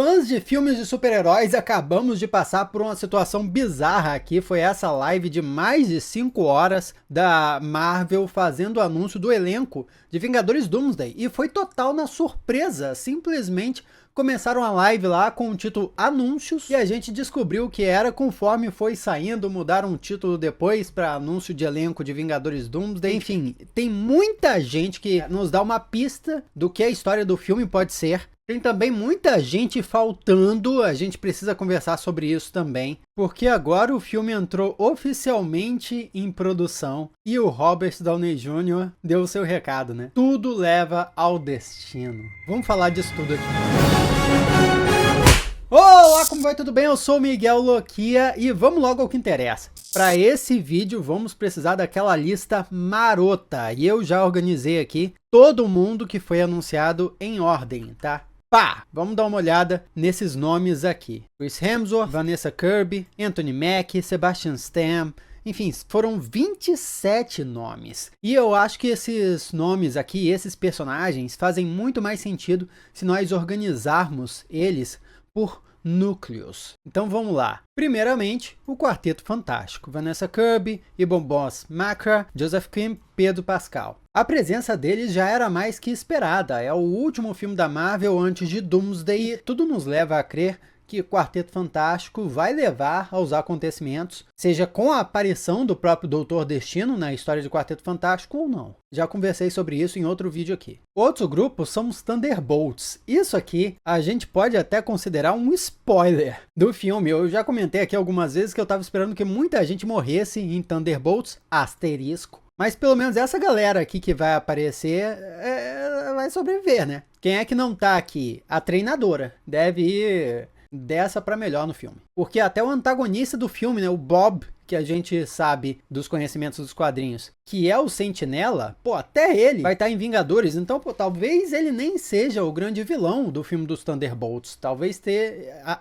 Fãs de filmes de super-heróis, acabamos de passar por uma situação bizarra aqui. Foi essa live de mais de 5 horas da Marvel fazendo o anúncio do elenco de Vingadores Doomsday. E foi total na surpresa, simplesmente começaram a live lá com o título Anúncios e a gente descobriu o que era conforme foi saindo, mudaram o título depois para Anúncio de Elenco de Vingadores Doomsday. Enfim, tem muita gente que nos dá uma pista do que a história do filme pode ser. Tem também muita gente faltando, a gente precisa conversar sobre isso também, porque agora o filme entrou oficialmente em produção e o Robert Downey Jr. deu o seu recado, né? Tudo leva ao destino. Vamos falar disso tudo aqui. Olá, como vai? Tudo bem? Eu sou o Miguel Loquia e vamos logo ao que interessa. Para esse vídeo vamos precisar daquela lista marota e eu já organizei aqui todo mundo que foi anunciado em ordem, tá? Pá, vamos dar uma olhada nesses nomes aqui. Chris Hemsworth, Vanessa Kirby, Anthony Mackie, Sebastian Stan, enfim, foram 27 nomes. E eu acho que esses nomes aqui, esses personagens, fazem muito mais sentido se nós organizarmos eles por núcleos. Então vamos lá. Primeiramente, o Quarteto Fantástico. Vanessa Kirby, Ibon Boss Macra, Joseph Kim, Pedro Pascal. A presença deles já era mais que esperada. É o último filme da Marvel antes de Doomsday e tudo nos leva a crer que o Quarteto Fantástico vai levar aos acontecimentos, seja com a aparição do próprio Doutor Destino na história de Quarteto Fantástico ou não. Já conversei sobre isso em outro vídeo aqui. Outro grupo são os Thunderbolts. Isso aqui a gente pode até considerar um spoiler do filme. Eu já comentei aqui algumas vezes que eu estava esperando que muita gente morresse em Thunderbolts, asterisco. Mas pelo menos essa galera aqui que vai aparecer vai sobreviver, né? Quem é que não tá aqui? A treinadora deve ir dessa para melhor no filme. Porque até o antagonista do filme, né, o Bob, que a gente sabe dos conhecimentos dos quadrinhos, que é o Sentinela, pô, até ele vai estar em Vingadores, então, pô, talvez ele nem seja o grande vilão do filme dos Thunderbolts, talvez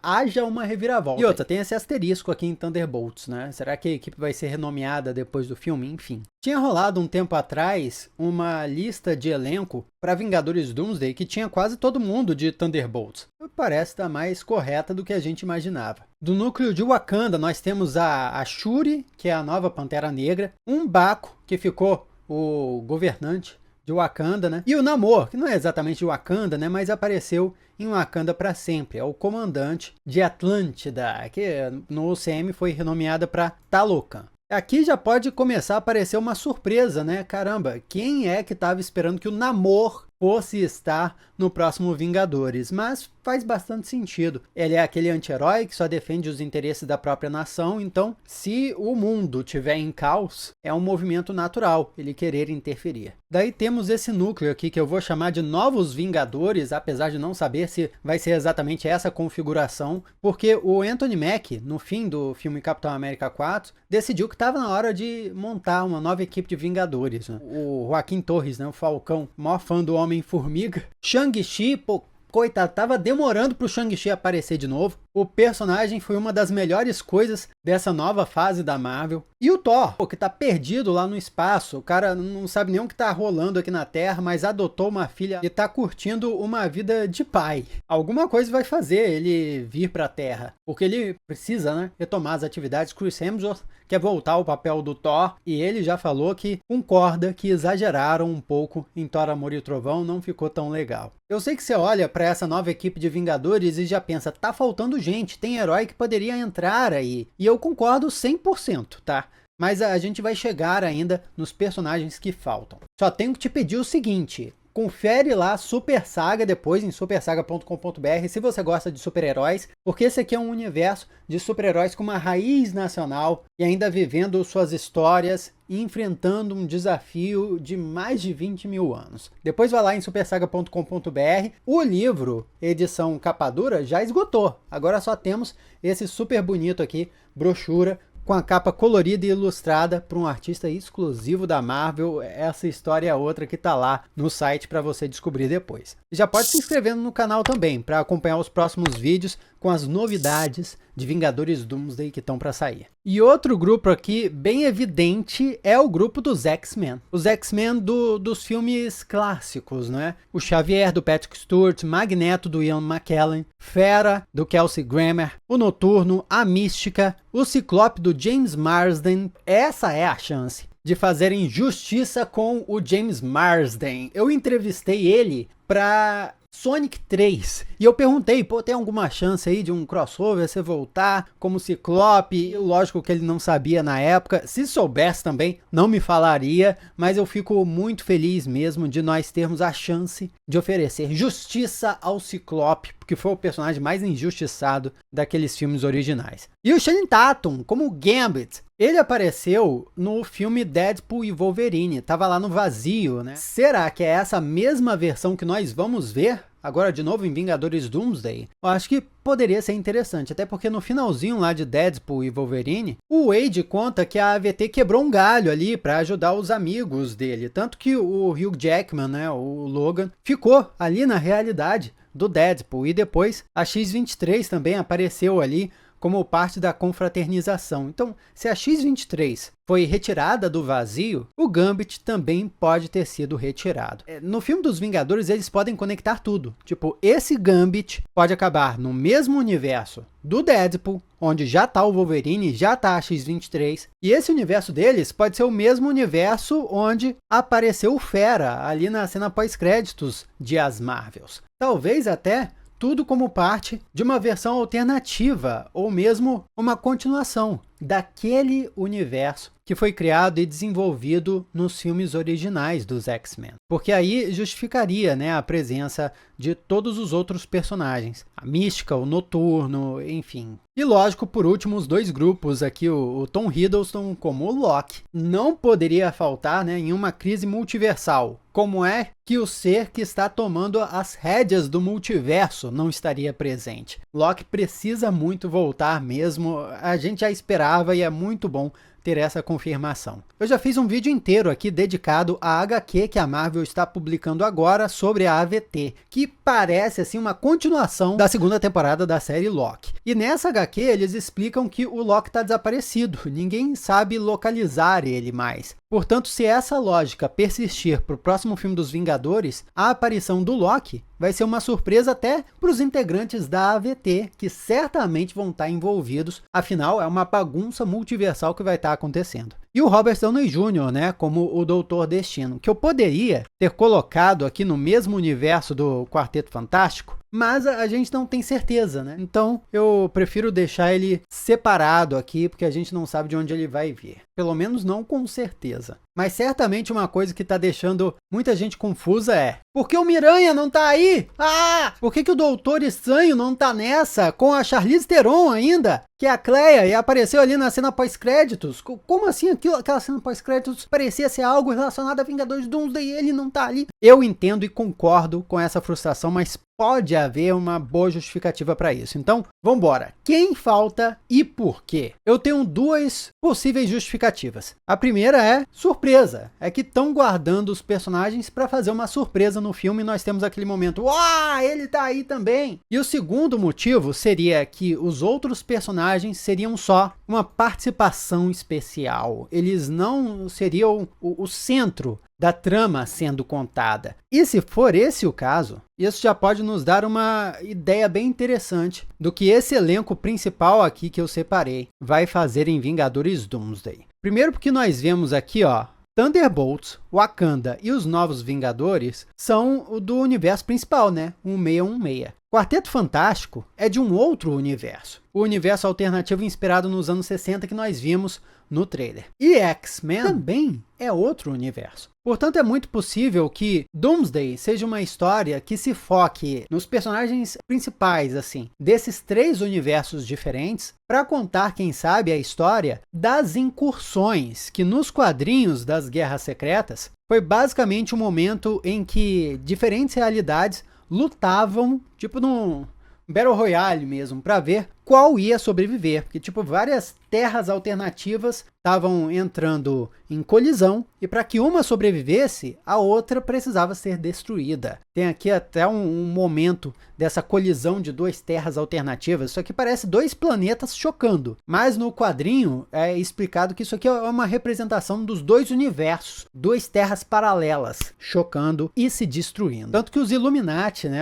haja uma reviravolta. E outra, tem esse asterisco aqui em Thunderbolts, né, será que a equipe vai ser renomeada depois do filme? Enfim. Tinha rolado um tempo atrás uma lista de elenco para Vingadores Doomsday que tinha quase todo mundo de Thunderbolts. Parece estar mais correta do que a gente imaginava. Do núcleo de Wakanda, nós temos a Shuri, que é a nova Pantera Negra, um Baco, que ficou o governante de Wakanda, né? E o Namor, que não é exatamente de Wakanda, né? Mas apareceu em Wakanda para sempre. É o comandante de Atlântida, que no UCM foi renomeada para Talocan. Aqui já pode começar a aparecer uma surpresa, né? Caramba, quem é que estava esperando que o Namor fosse estar no próximo Vingadores? Mas faz bastante sentido. Ele é aquele anti-herói que só defende os interesses da própria nação, então se o mundo tiver em caos, é um movimento natural ele querer interferir. Daí temos esse núcleo aqui que eu vou chamar de Novos Vingadores, apesar de não saber se vai ser exatamente essa configuração, porque o Anthony Mackie, no fim do filme Capitão América 4, decidiu que estava na hora de montar uma nova equipe de Vingadores, né? O Joaquim Torres, né, o Falcão, maior fã do Homem-Formiga. Shang-Chi, pô, coitado, tava demorando pro Shang-Chi aparecer de novo. O personagem foi uma das melhores coisas dessa nova fase da Marvel. E o Thor, que tá perdido lá no espaço. O cara não sabe nem o que tá rolando aqui na Terra, mas adotou uma filha e tá curtindo uma vida de pai. Alguma coisa vai fazer ele vir pra Terra, porque ele precisa, né, retomar as atividades. Chris Hemsworth quer voltar ao papel do Thor e ele já falou que concorda que exageraram um pouco em Thor, Amor e Trovão, não ficou tão legal. Eu sei que você olha para essa nova equipe de Vingadores e já pensa, tá faltando gente, tem herói que poderia entrar aí. E eu concordo 100%, tá? Mas a gente vai chegar ainda nos personagens que faltam. Só tenho que te pedir o seguinte, confere lá Super Saga depois em supersaga.com.br se você gosta de super-heróis, porque esse aqui é um universo de super-heróis com uma raiz nacional e ainda vivendo suas histórias e enfrentando um desafio de mais de 20 mil anos. Depois vai lá em supersaga.com.br. O livro, edição capa dura, já esgotou. Agora só temos esse super bonito aqui, brochura, com a capa colorida e ilustrada por um artista exclusivo da Marvel. Essa história é outra que tá lá no site para você descobrir depois. E já pode se inscrevendo no canal também para acompanhar os próximos vídeos com as novidades de Vingadores Doomsday que estão para sair. E outro grupo aqui bem evidente é o grupo dos X-Men. Os X-Men dos filmes clássicos, né? O Xavier do Patrick Stewart, Magneto do Ian McKellen, Fera do Kelsey Grammer, o Noturno, a Mística, o Ciclope do James Marsden. Essa é a chance de fazerem justiça com o James Marsden. Eu entrevistei ele para Sonic 3 e eu perguntei, pô, tem alguma chance aí de um crossover, você voltar como Ciclope? Lógico que ele não sabia na época, se soubesse também não me falaria, mas eu fico muito feliz mesmo de nós termos a chance de oferecer justiça ao Ciclope, porque foi o personagem mais injustiçado daqueles filmes originais. E o Channing Tatum como Gambit, ele apareceu no filme Deadpool e Wolverine, tava lá no vazio, né? Será que é essa mesma versão que nós vamos ver agora de novo em Vingadores Doomsday? Eu acho que poderia ser interessante, até porque no finalzinho lá de Deadpool e Wolverine, o Wade conta que a AVT quebrou um galho ali para ajudar os amigos dele, tanto que o Hugh Jackman, né, o Logan, ficou ali na realidade do Deadpool, e depois a X-23 também apareceu ali como parte da confraternização. Então, se a X-23 foi retirada do vazio, o Gambit também pode ter sido retirado. No filme dos Vingadores, eles podem conectar tudo. Tipo, esse Gambit pode acabar no mesmo universo do Deadpool, onde já tá o Wolverine, já tá a X-23, e esse universo deles pode ser o mesmo universo onde apareceu o Fera, ali na cena pós-créditos de As Marvels. Talvez até tudo como parte de uma versão alternativa, ou mesmo uma continuação daquele universo que foi criado e desenvolvido nos filmes originais dos X-Men. Porque aí justificaria, né, a presença de todos os outros personagens. A Mística, o Noturno, enfim. E lógico, por último, os dois grupos aqui, o Tom Hiddleston como o Loki. Não poderia faltar, né, em uma crise multiversal. Como é que o ser que está tomando as rédeas do multiverso não estaria presente? Loki precisa muito voltar mesmo, a gente já esperava e é muito bom ter essa confirmação. Eu já fiz um vídeo inteiro aqui dedicado à HQ que a Marvel está publicando agora sobre a AVT, que parece assim uma continuação da segunda temporada da série Loki. E nessa HQ eles explicam que o Loki está desaparecido, ninguém sabe localizar ele mais. Portanto, se essa lógica persistir para o próximo filme dos Vingadores, a aparição do Loki vai ser uma surpresa até para os integrantes da AVT, que certamente vão estar envolvidos, afinal é uma bagunça multiversal que vai estar acontecendo. E o Robert Downey Jr., né, como o Doutor Destino, que eu poderia ter colocado aqui no mesmo universo do Quarteto Fantástico, mas a gente não tem certeza, né? Então eu prefiro deixar ele separado aqui, porque a gente não sabe de onde ele vai vir. Pelo menos não com certeza. Mas certamente uma coisa que tá deixando muita gente confusa é: por que o Miranha não tá aí? Ah! Por que o Doutor Estranho não tá nessa? Com a Charlize Theron ainda? Que é a Cleia e apareceu ali na cena pós-créditos. Como assim aquela cena pós-créditos parecia ser algo relacionado a Vingadores Doomsday e ele não tá ali? Eu entendo e concordo com essa frustração, mas pode haver uma boa justificativa para isso. Então, vambora. Quem falta e por quê? Eu tenho duas possíveis justificativas. A primeira é surpresa. É que estão guardando os personagens para fazer uma surpresa no filme e nós temos aquele momento, uau, ele tá aí também. E o segundo motivo seria que os outros personagens seriam só uma participação especial. Eles não seriam o centro da trama sendo contada. E se for esse o caso, isso já pode nos dar uma ideia bem interessante do que esse elenco principal aqui que eu separei vai fazer em Vingadores Doomsday. Primeiro porque nós vemos aqui, ó, Thunderbolts, Wakanda e os Novos Vingadores são do universo principal, né? 1616. Quarteto Fantástico é de um outro universo. O universo alternativo inspirado nos anos 60 que nós vimos no trailer. E X-Men também é outro universo. Portanto, é muito possível que Doomsday seja uma história que se foque nos personagens principais, assim, desses três universos diferentes, para contar, quem sabe, a história das incursões, que nos quadrinhos das Guerras Secretas foi basicamente um momento em que diferentes realidades lutavam, tipo num Battle Royale mesmo, para ver qual ia sobreviver, porque tipo, várias terras alternativas estavam entrando em colisão e para que uma sobrevivesse, a outra precisava ser destruída. Tem aqui até um momento dessa colisão de duas terras alternativas. Isso aqui parece dois planetas chocando, mas no quadrinho é explicado que isso aqui é uma representação dos dois universos, duas terras paralelas chocando e se destruindo. Tanto que os Illuminati, né,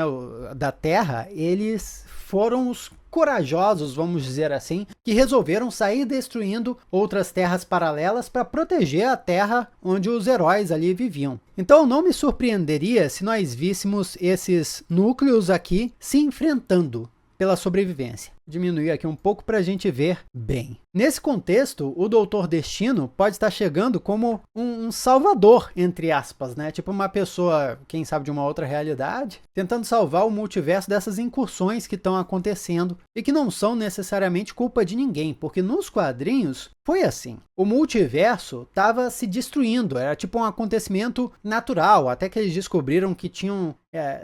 da Terra, eles foram os corajosos, vamos dizer assim, que resolveram sair destruindo outras terras paralelas para proteger a Terra onde os heróis ali viviam. Então não me surpreenderia se nós víssemos esses núcleos aqui se enfrentando pela sobrevivência. Diminuir aqui um pouco para a gente ver bem. Nesse contexto, o Doutor Destino pode estar chegando como um salvador, entre aspas, né? Tipo uma pessoa, quem sabe de uma outra realidade, tentando salvar o multiverso dessas incursões que estão acontecendo e que não são necessariamente culpa de ninguém, porque nos quadrinhos foi assim. O multiverso estava se destruindo, era tipo um acontecimento natural, até que eles descobriram que tinham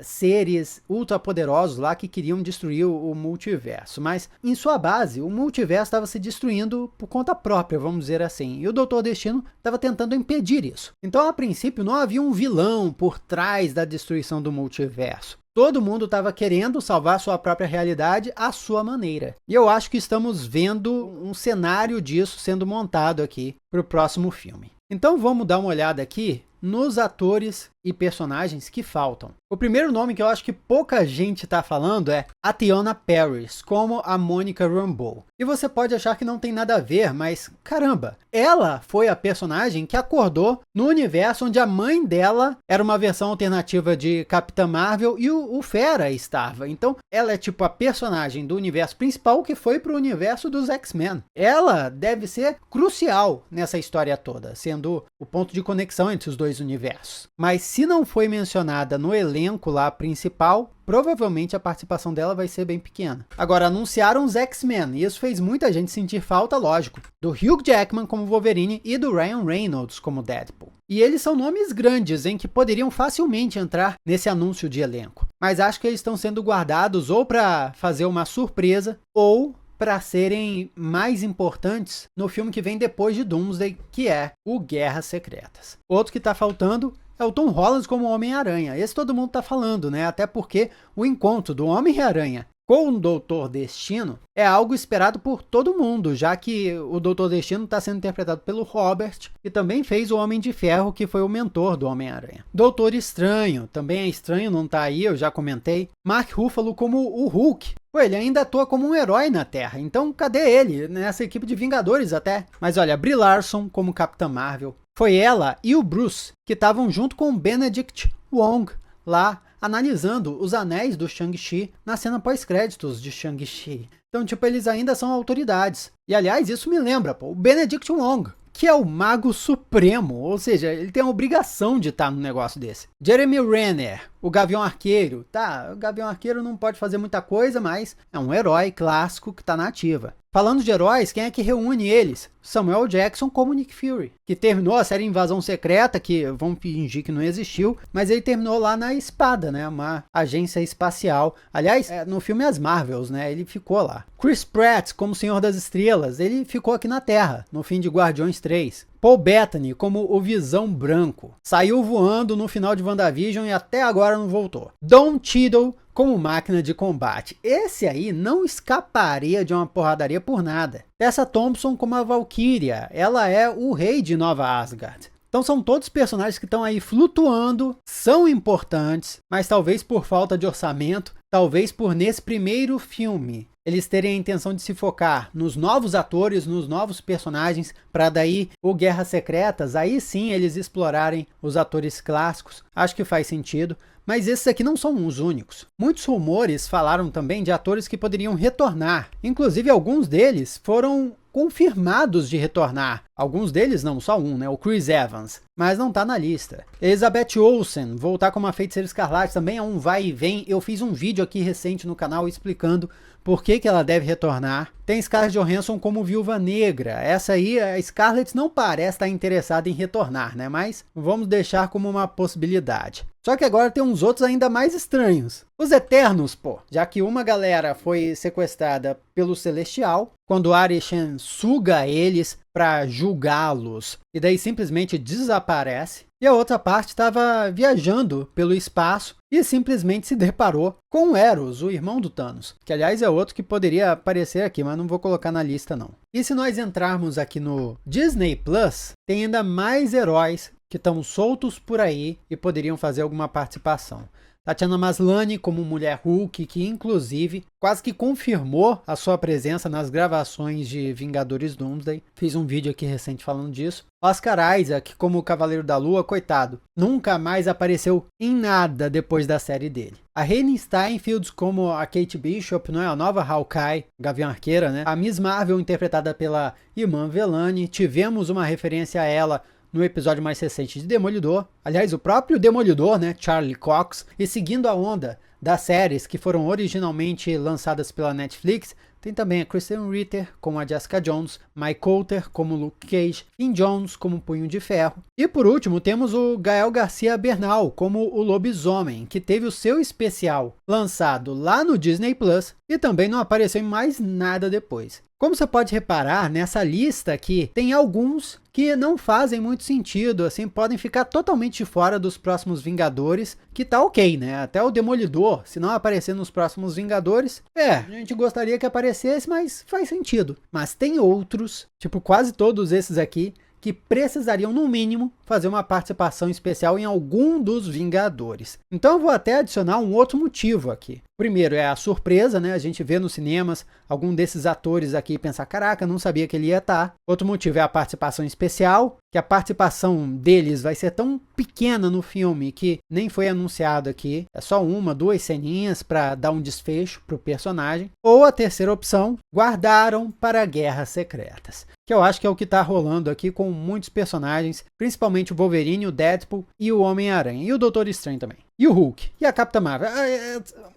seres ultrapoderosos lá que queriam destruir o multiverso. Mas, em sua base, o multiverso estava se destruindo por conta própria, vamos dizer assim. E o Doutor Destino estava tentando impedir isso. Então, a princípio, não havia um vilão por trás da destruição do multiverso. Todo mundo estava querendo salvar sua própria realidade à sua maneira. E eu acho que estamos vendo um cenário disso sendo montado aqui para o próximo filme. Então, vamos dar uma olhada aqui nos atores e personagens que faltam. O primeiro nome que eu acho que pouca gente está falando é a Teyonah Parris, como a Monica Rambeau. E você pode achar que não tem nada a ver, mas caramba, ela foi a personagem que acordou no universo onde a mãe dela era uma versão alternativa de Capitã Marvel e o Fera estava. Então, ela é tipo a personagem do universo principal que foi para o universo dos X-Men. Ela deve ser crucial nessa história toda, sendo o ponto de conexão entre os dois universos. Mas se não foi mencionada no elenco lá principal, provavelmente a participação dela vai ser bem pequena. Agora, anunciaram os X-Men, e isso fez muita gente sentir falta, lógico, do Hugh Jackman como Wolverine e do Ryan Reynolds como Deadpool. E eles são nomes grandes, em que poderiam facilmente entrar nesse anúncio de elenco. Mas acho que eles estão sendo guardados ou para fazer uma surpresa, ou para serem mais importantes no filme que vem depois de Doomsday, que é o Guerras Secretas. Outro que está faltando é o Tom Holland como Homem-Aranha. Esse todo mundo está falando, né? Até porque o encontro do Homem-Aranha com o Doutor Destino é algo esperado por todo mundo, já que o Doutor Destino está sendo interpretado pelo Robert, que também fez o Homem de Ferro, que foi o mentor do Homem-Aranha. Doutor Estranho, também é estranho, não tá aí, eu já comentei. Mark Ruffalo como o Hulk. Pô, ele ainda atua como um herói na Terra, então cadê ele? Nessa equipe de Vingadores até. Mas olha, Brie Larson como Capitã Marvel. Foi ela e o Bruce que estavam junto com o Benedict Wong lá analisando os anéis do Shang-Chi na cena pós-créditos de Shang-Chi. Então, tipo, eles ainda são autoridades. E, aliás, isso me lembra, pô, o Benedict Wong, que é o Mago Supremo, ou seja, ele tem a obrigação de estar no negócio desse. Jeremy Renner, o Gavião Arqueiro. Tá, o Gavião Arqueiro não pode fazer muita coisa, mas é um herói clássico que está na ativa. Falando de heróis, quem é que reúne eles? Samuel Jackson como Nick Fury, que terminou a série Invasão Secreta, que vamos fingir que não existiu, mas ele terminou lá na Espada, né? Uma agência espacial. Aliás, no filme As Marvels, né? Ele ficou lá. Chris Pratt como Senhor das Estrelas, ele ficou aqui na Terra, no fim de Guardiões 3. Paul Bettany como o Visão Branco. Saiu voando no final de WandaVision e até agora não voltou. Don Cheadle como Máquina de Combate. Esse aí não escaparia de uma porradaria por nada. Tessa Thompson como a Valkyria. Ela é o rei de Nova Asgard. Então são todos personagens que estão aí flutuando, são importantes, mas talvez por falta de orçamento, talvez por nesse primeiro filme eles terem a intenção de se focar nos novos atores, nos novos personagens, para daí o Guerras Secretas, aí sim eles explorarem os atores clássicos. Acho que faz sentido. Mas esses aqui não são os únicos. Muitos rumores falaram também de atores que poderiam retornar. Inclusive alguns deles foram confirmados de retornar. Alguns deles não, só um, né? O Chris Evans. Mas não tá na lista. Elizabeth Olsen, voltar como a Feiticeira Escarlate, também é um vai e vem. Eu fiz um vídeo aqui recente no canal explicando por que ela deve retornar. Tem Scarlett Johansson como Viúva Negra. Essa aí, a Scarlett não parece estar interessada em retornar, né? Mas vamos deixar como uma possibilidade. Só que agora tem uns outros ainda mais estranhos. Os Eternos, pô. Já que uma galera foi sequestrada pelo Celestial, quando Arishem suga eles para julgá-los e daí simplesmente desaparece. E a outra parte estava viajando pelo espaço e simplesmente se deparou com Eros, o irmão do Thanos. Que aliás é outro que poderia aparecer aqui, mas não vou colocar na lista não. E se nós entrarmos aqui no Disney Plus, tem ainda mais heróis que estão soltos por aí e poderiam fazer alguma participação. Tatiana Maslany como Mulher Hulk, que inclusive quase que confirmou a sua presença nas gravações de Vingadores Doomsday. Fiz um vídeo aqui recente falando disso. Oscar Isaac como Cavaleiro da Lua, coitado, nunca mais apareceu em nada depois da série dele. A Hayley Steinfeld como a Kate Bishop, não é? A nova Hawkeye, Gavião Arqueira, né? A Miss Marvel interpretada pela Iman Vellani. Tivemos uma referência a ela no episódio mais recente de Demolidor. Aliás, o próprio Demolidor, né, Charlie Cox. E seguindo a onda das séries que foram originalmente lançadas pela Netflix, tem também a Kristen Ritter como a Jessica Jones, Mike Colter como Luke Cage, Finn Jones como Punho de Ferro. E por último temos o Gael Garcia Bernal como o Lobisomem, que teve o seu especial lançado lá no Disney Plus e também não apareceu em mais nada depois. Como você pode reparar, nessa lista aqui tem alguns que não fazem muito sentido, assim, podem ficar totalmente fora dos próximos Vingadores, que tá ok, né? Até o Demolidor, se não aparecer nos próximos Vingadores, a gente gostaria que aparecesse, mas faz sentido. Mas tem outros, tipo quase todos esses aqui, que precisariam, no mínimo, fazer uma participação especial em algum dos Vingadores. Então eu vou até adicionar um outro motivo aqui. Primeiro é a surpresa, né? A gente vê nos cinemas algum desses atores aqui e pensar, caraca, não sabia que ele ia estar. Outro motivo é a participação especial, que a participação deles vai ser tão pequena no filme que nem foi anunciado aqui. É só uma, duas ceninhas para dar um desfecho para o personagem. Ou a terceira opção, guardaram para Guerras Secretas, que eu acho que é o que está rolando aqui com muitos personagens, principalmente o Wolverine, o Deadpool e o Homem-Aranha, e o Doutor Estranho também. E o Hulk, e a Capitã Marvel,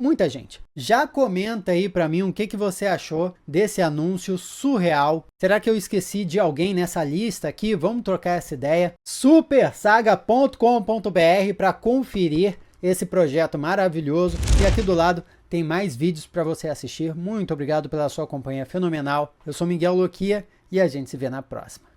muita gente. Já comenta aí pra mim o que você achou desse anúncio surreal. Será que eu esqueci de alguém nessa lista aqui? Vamos trocar essa ideia. Supersaga.com.br para conferir esse projeto maravilhoso. E aqui do lado tem mais vídeos para você assistir. Muito obrigado pela sua companhia fenomenal. Eu sou Miguel Loquia e a gente se vê na próxima.